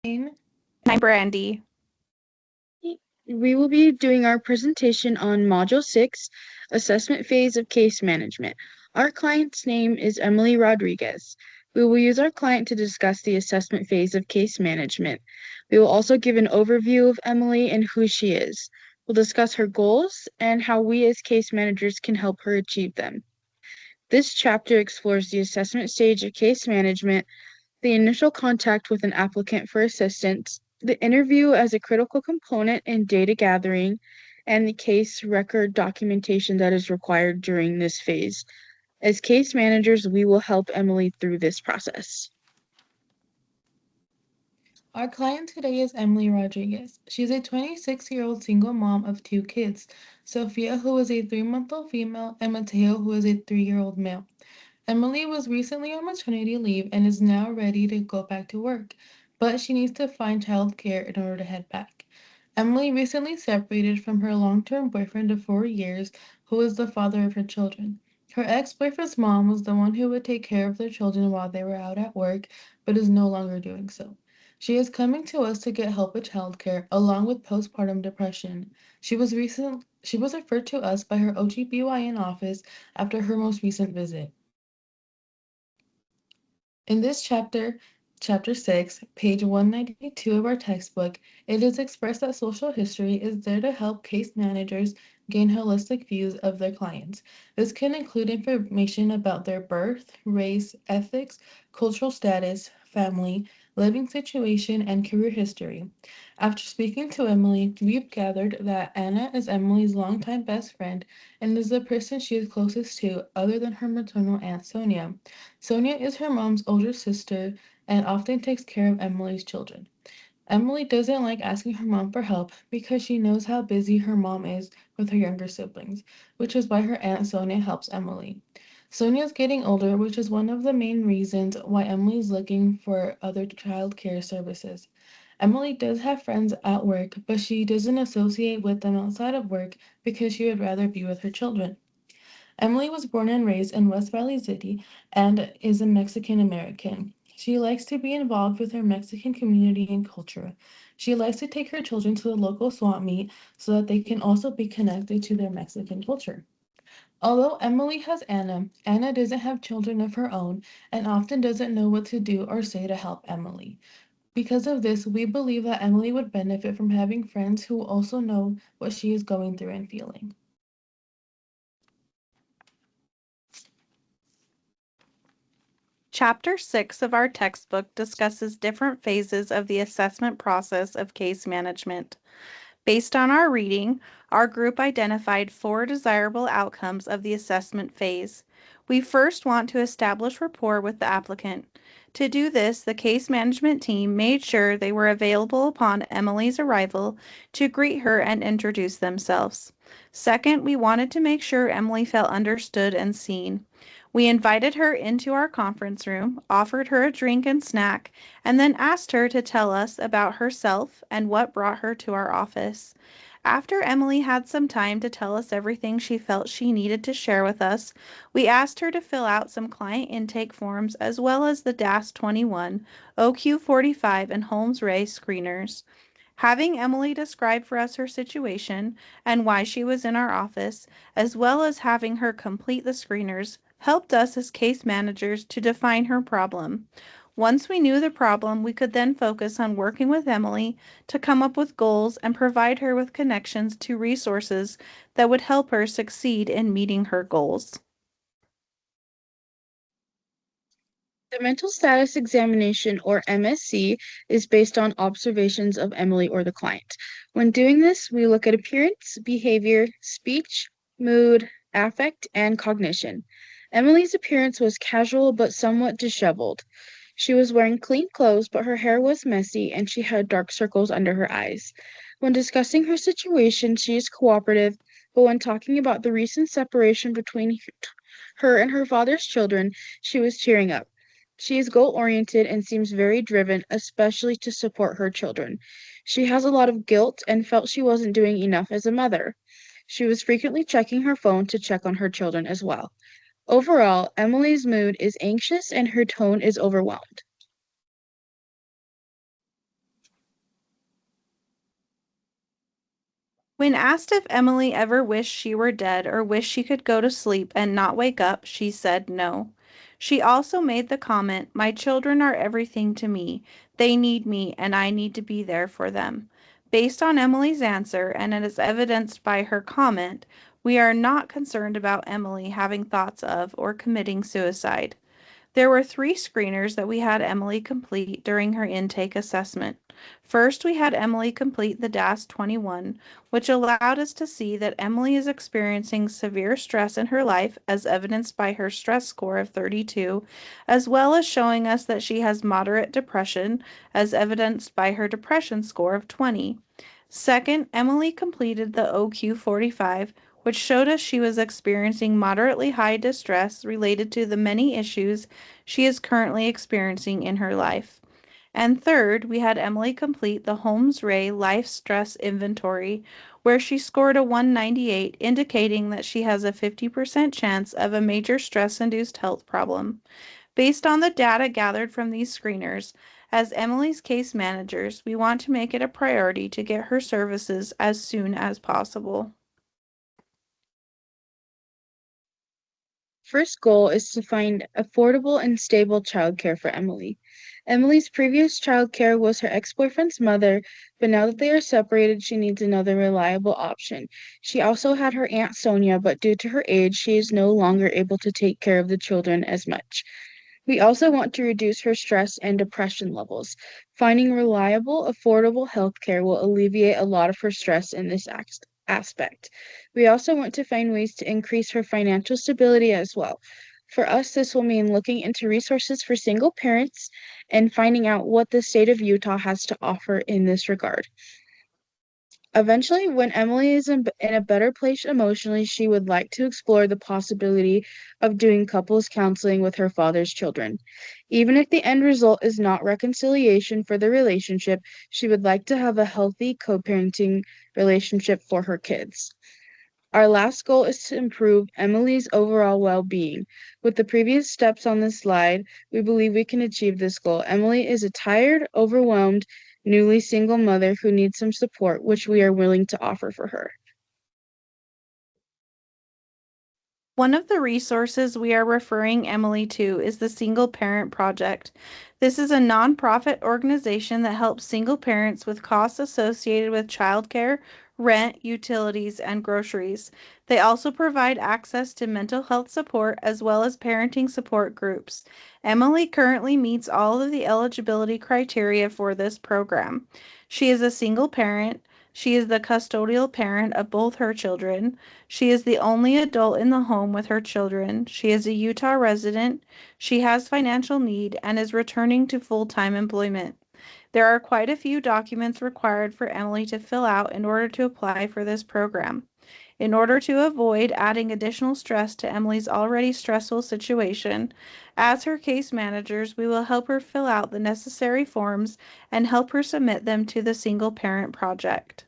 And I'm Brandy. We will be doing our presentation on Module 6, Assessment Phase of Case Management. Our client's name is Emily Rodriguez. We will use our client to discuss the assessment phase of case management. We will also give an overview of Emily and who she is. We'll discuss her goals and how we as case managers can help her achieve them. This chapter explores the assessment stage of case management, the initial contact with an applicant for assistance, the interview as a critical component in data gathering, and the case record documentation that is required during this phase. As case managers, we will help Emily through this process. Our client today is Emily Rodriguez. She's a 26-year-old single mom of two kids, Sophia, who is a 3-month-old female, and Mateo, who is a 3-year-old male. Emily was recently on maternity leave and is now ready to go back to work, but she needs to find childcare in order to head back. Emily recently separated from her long-term boyfriend of 4 years, who is the father of her children. Her ex-boyfriend's mom was the one who would take care of their children while they were out at work, but is no longer doing so. She is coming to us to get help with childcare, along with postpartum depression. She was referred to us by her OGBYN office after her most recent visit. In this chapter 6, page 192 of our textbook, it is expressed that social history is there to help case managers gain holistic views of their clients. This can include information about their birth, race, ethics, cultural status, family, living situation, and career history. After speaking to Emily, we've gathered that Anna is Emily's longtime best friend and is the person she is closest to other than her maternal aunt Sonia. Sonia is her mom's older sister and often takes care of Emily's children. Emily doesn't like asking her mom for help because she knows how busy her mom is with her younger siblings, which is why her aunt Sonia helps Emily. Sonia is getting older, which is one of the main reasons why Emily is looking for other child care services. Emily does have friends at work, but she doesn't associate with them outside of work because she would rather be with her children. Emily was born and raised in West Valley City and is a Mexican American. She likes to be involved with her Mexican community and culture. She likes to take her children to the local swap meet so that they can also be connected to their Mexican culture. Although Emily has Anna, Anna doesn't have children of her own and often doesn't know what to do or say to help Emily. Because of this, we believe that Emily would benefit from having friends who also know what she is going through and feeling. Chapter 6 of our textbook discusses different phases of the assessment process of case management. Based on our reading, our group identified 4 desirable outcomes of the assessment phase. We first want to establish rapport with the applicant. To do this, the case management team made sure they were available upon Emily's arrival to greet her and introduce themselves. Second, we wanted to make sure Emily felt understood and seen. We invited her into our conference room, offered her a drink and snack, and then asked her to tell us about herself and what brought her to our office. After Emily had some time to tell us everything she felt she needed to share with us, we asked her to fill out some client intake forms as well as the DAS 21, OQ 45, and Holmes Ray screeners. Having Emily describe for us her situation and why she was in our office, as well as having her complete the screeners, helped us as case managers to define her problem. Once we knew the problem, we could then focus on working with Emily to come up with goals and provide her with connections to resources that would help her succeed in meeting her goals. The mental status examination, or MSC, is based on observations of Emily or the client. When doing this, we look at appearance, behavior, speech, mood, affect, and cognition. Emily's appearance was casual but somewhat disheveled. She was wearing clean clothes, but her hair was messy and she had dark circles under her eyes. When discussing her situation, she is cooperative, but when talking about the recent separation between her and her father's children, she was cheering up. She is goal-oriented and seems very driven, especially to support her children. She has a lot of guilt and felt she wasn't doing enough as a mother. She was frequently checking her phone to check on her children as well. Overall, Emily's mood is anxious and her tone is overwhelmed. When asked if Emily ever wished she were dead or wished she could go to sleep and not wake up, she said no. She also made the comment, "My children are everything to me. They need me, and I need to be there for them." Based on Emily's answer, and as evidenced by her comment, we are not concerned about Emily having thoughts of or committing suicide. There were 3 screeners that we had Emily complete during her intake assessment. First, we had Emily complete the DAS-21, which allowed us to see that Emily is experiencing severe stress in her life, as evidenced by her stress score of 32, as well as showing us that she has moderate depression, as evidenced by her depression score of 20. Second, Emily completed the OQ-45, which showed us she was experiencing moderately high distress related to the many issues she is currently experiencing in her life. And third, we had Emily complete the Holmes-Ray Life Stress Inventory, where she scored a 198, indicating that she has a 50% chance of a major stress-induced health problem. Based on the data gathered from these screeners, as Emily's case managers, we want to make it a priority to get her services as soon as possible. First goal is to find affordable and stable childcare for Emily. Emily's previous childcare was her ex-boyfriend's mother, but now that they are separated, she needs another reliable option. She also had her Aunt Sonia, but due to her age, she is no longer able to take care of the children as much. We also want to reduce her stress and depression levels. Finding reliable, affordable healthcare will alleviate a lot of her stress in this aspect. We also want to find ways to increase her financial stability as well. For us, this will mean looking into resources for single parents and finding out what the state of Utah has to offer in this regard. Eventually, when Emily is in a better place emotionally, she would like to explore the possibility of doing couples counseling with her father's children. Even if the end result is not reconciliation for the relationship, she would like to have a healthy co-parenting relationship for her kids. Our last goal is to improve Emily's overall well-being. With the previous steps on this slide, we believe we can achieve this goal. Emily is a tired, overwhelmed, newly single mother who needs some support, which we are willing to offer for her. One of the resources we are referring Emily to is the Single Parent Project. This is a nonprofit organization that helps single parents with costs associated with childcare, rent, utilities, and groceries. They also provide access to mental health support as well as parenting support groups. Emily currently meets all of the eligibility criteria for this program. She is a single parent. She is the custodial parent of both her children. She is the only adult in the home with her children. She is a Utah resident. She has financial need and is returning to full-time employment. There are quite a few documents required for Emily to fill out in order to apply for this program. In order to avoid adding additional stress to Emily's already stressful situation, as her case managers, we will help her fill out the necessary forms and help her submit them to the Single Parent Project.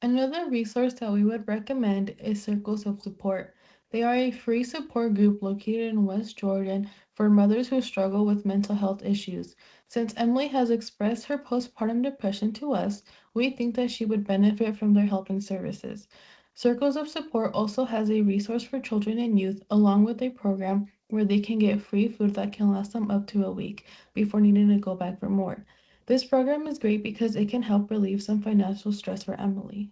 Another resource that we would recommend is Circles of Support. They are a free support group located in West Jordan for mothers who struggle with mental health issues. Since Emily has expressed her postpartum depression to us, we think that she would benefit from their help and services. Circles of Support also has a resource for children and youth, along with a program where they can get free food that can last them up to a week before needing to go back for more. This program is great because it can help relieve some financial stress for Emily.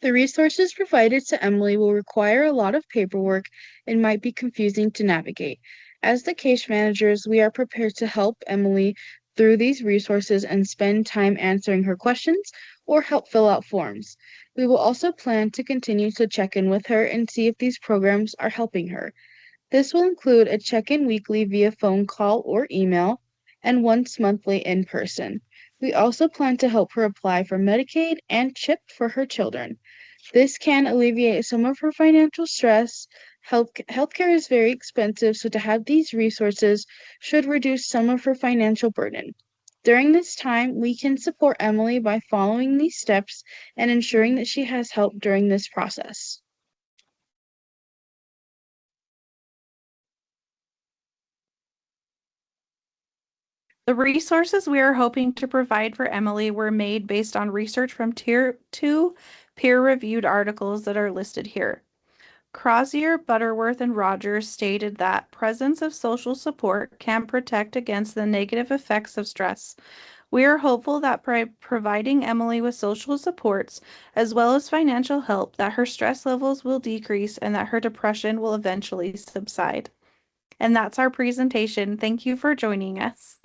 The resources provided to Emily will require a lot of paperwork and might be confusing to navigate. As the case managers, we are prepared to help Emily through these resources and spend time answering her questions or help fill out forms. We will also plan to continue to check in with her and see if these programs are helping her. This will include a check-in weekly via phone call or email and once monthly in person. We also plan to help her apply for Medicaid and CHIP for her children. This can alleviate some of her financial stress. Healthcare is very expensive, so to have these resources should reduce some of her financial burden. During this time, we can support Emily by following these steps and ensuring that she has help during this process. The resources we are hoping to provide for Emily were made based on research from two peer-reviewed articles that are listed here. Crozier, Butterworth, and Rogers stated that presence of social support can protect against the negative effects of stress. We are hopeful that by providing Emily with social supports as well as financial help, that her stress levels will decrease and that her depression will eventually subside. And that's our presentation. Thank you for joining us.